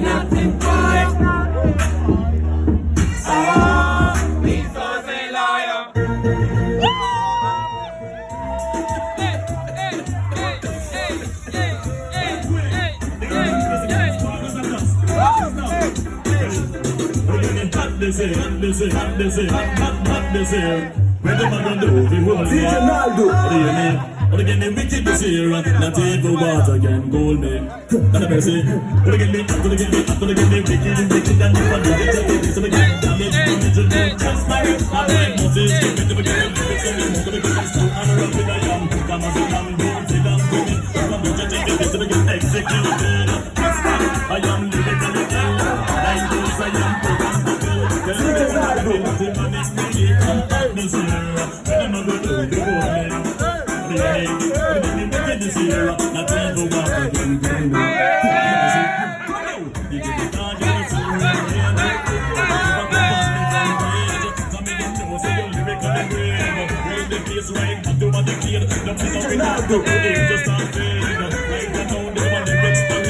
nothing quiet. Oh, these souls a liar. Where the man gonna do the whole thing? What do you mean? What again the wicked this year? Not even water can gold me. Not a mercy. What again the wicked and the one that is the damage. Just like I like Moses. Get the beginning. It's a new to the best. I'm around with a young. Come on, sit down, don't sit down, go in. Come on, don't you take it to the executed. I am living in the hell. Like this, I am programmed to kill. The man is me. I'm this year. When am I going to do the whole thing? This year, not even water can go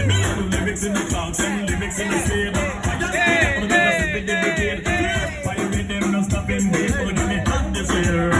me. Lyrics in the clouds and lyrics in the sea. Fire with them, no stopping me. Give me hot this year.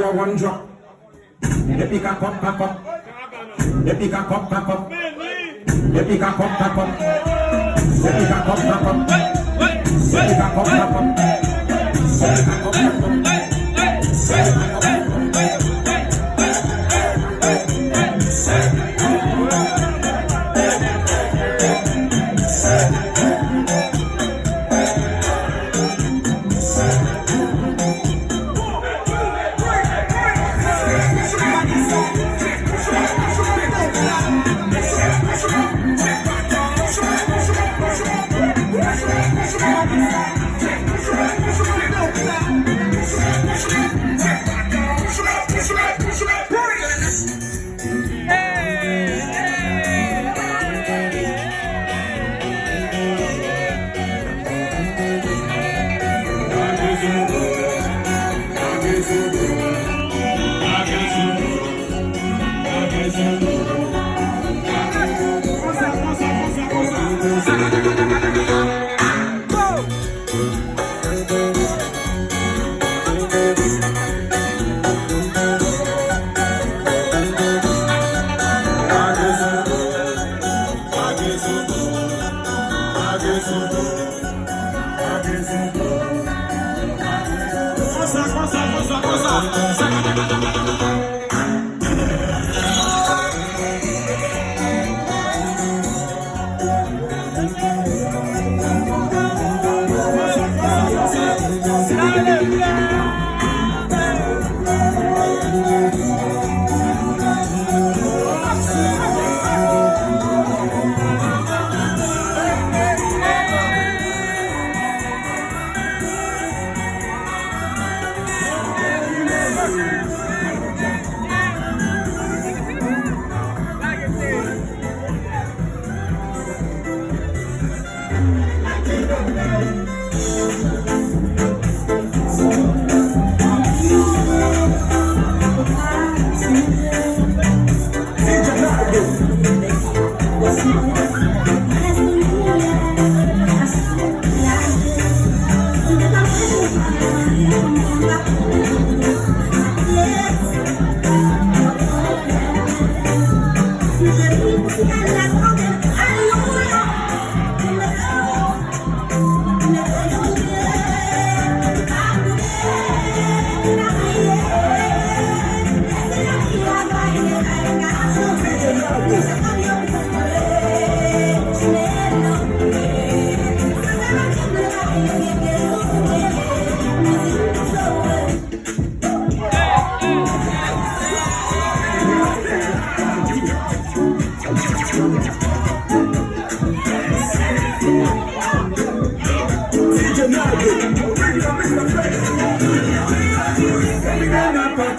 One drop. The pick up, pack up. The pick up, pack up. The pick up, pack up. The pick up, pack up. The pick up, pack up. The pick up, pack up.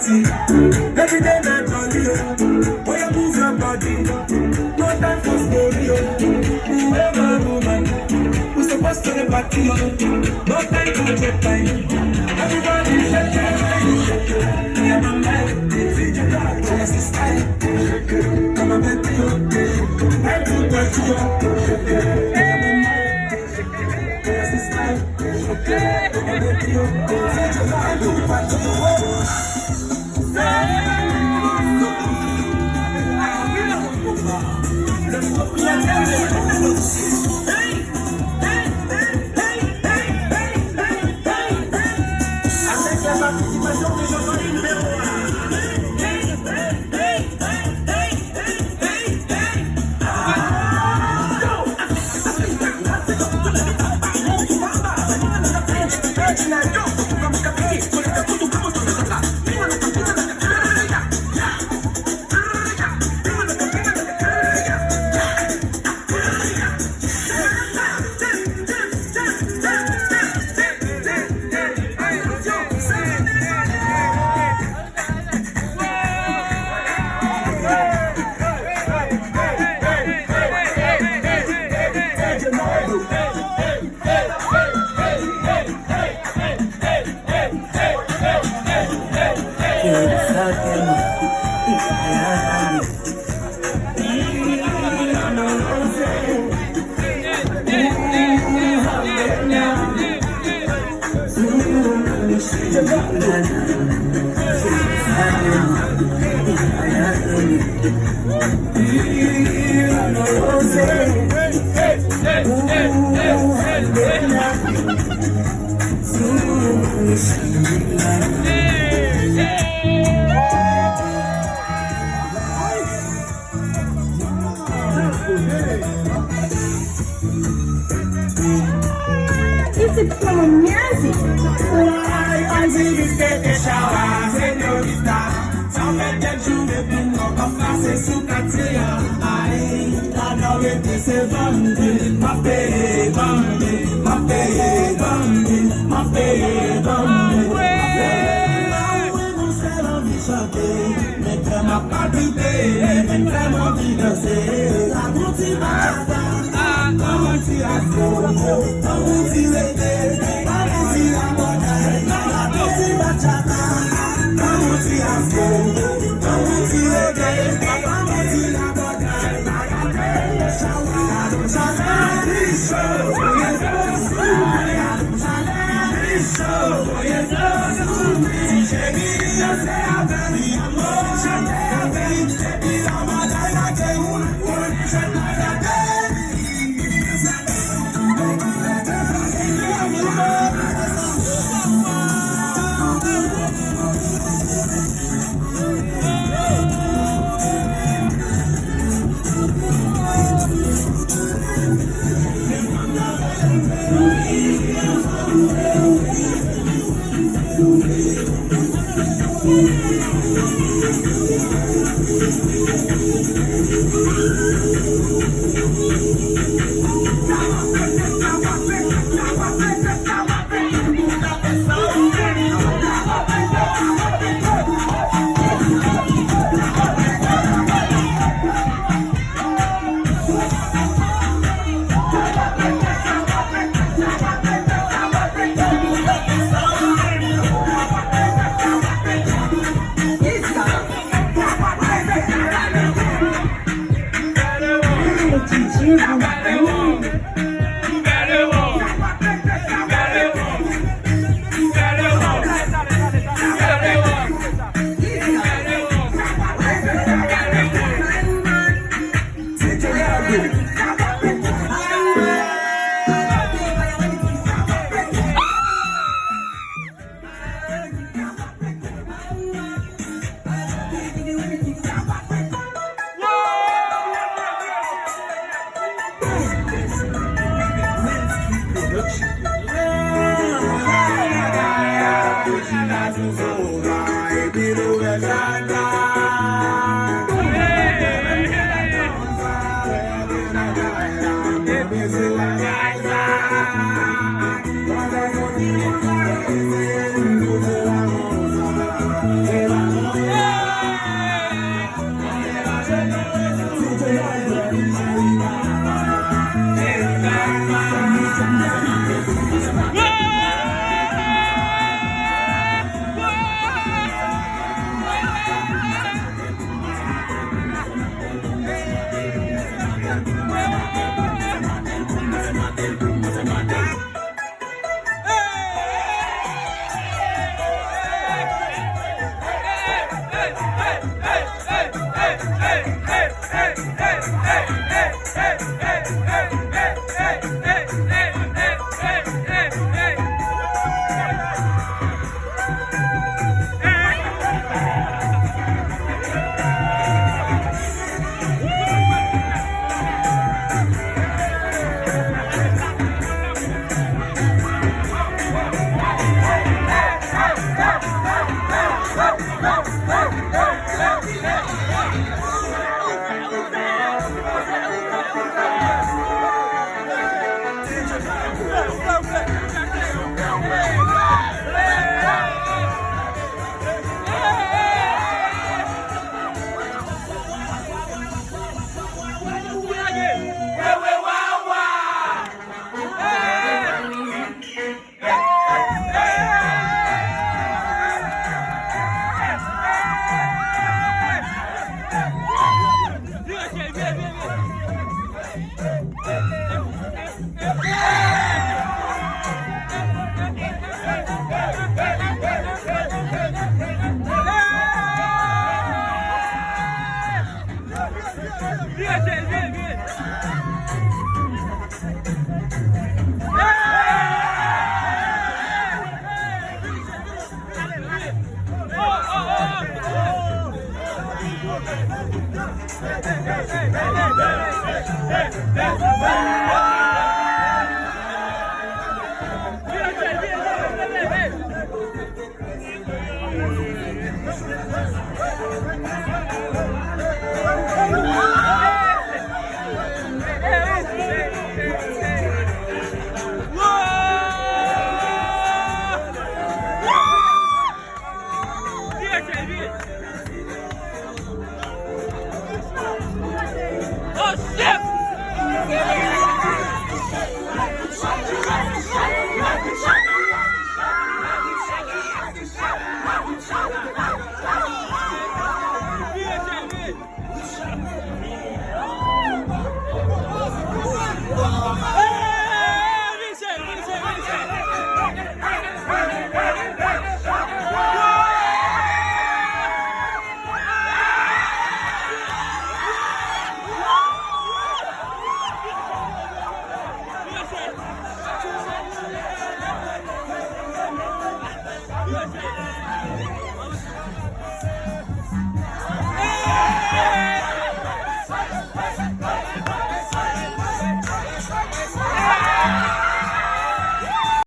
party. Every day night jolly, oh. Oh, you move your body. No time for story, oh. Woman, woman, we supposed to the party, oh. No time to check time. Everybody shake it. Me and my man, DJ Dad, just a style. Come on, baby, oh. I do what you want. Me and my man, just a style. Come on, baby, oh. DJ Dad, do what you want.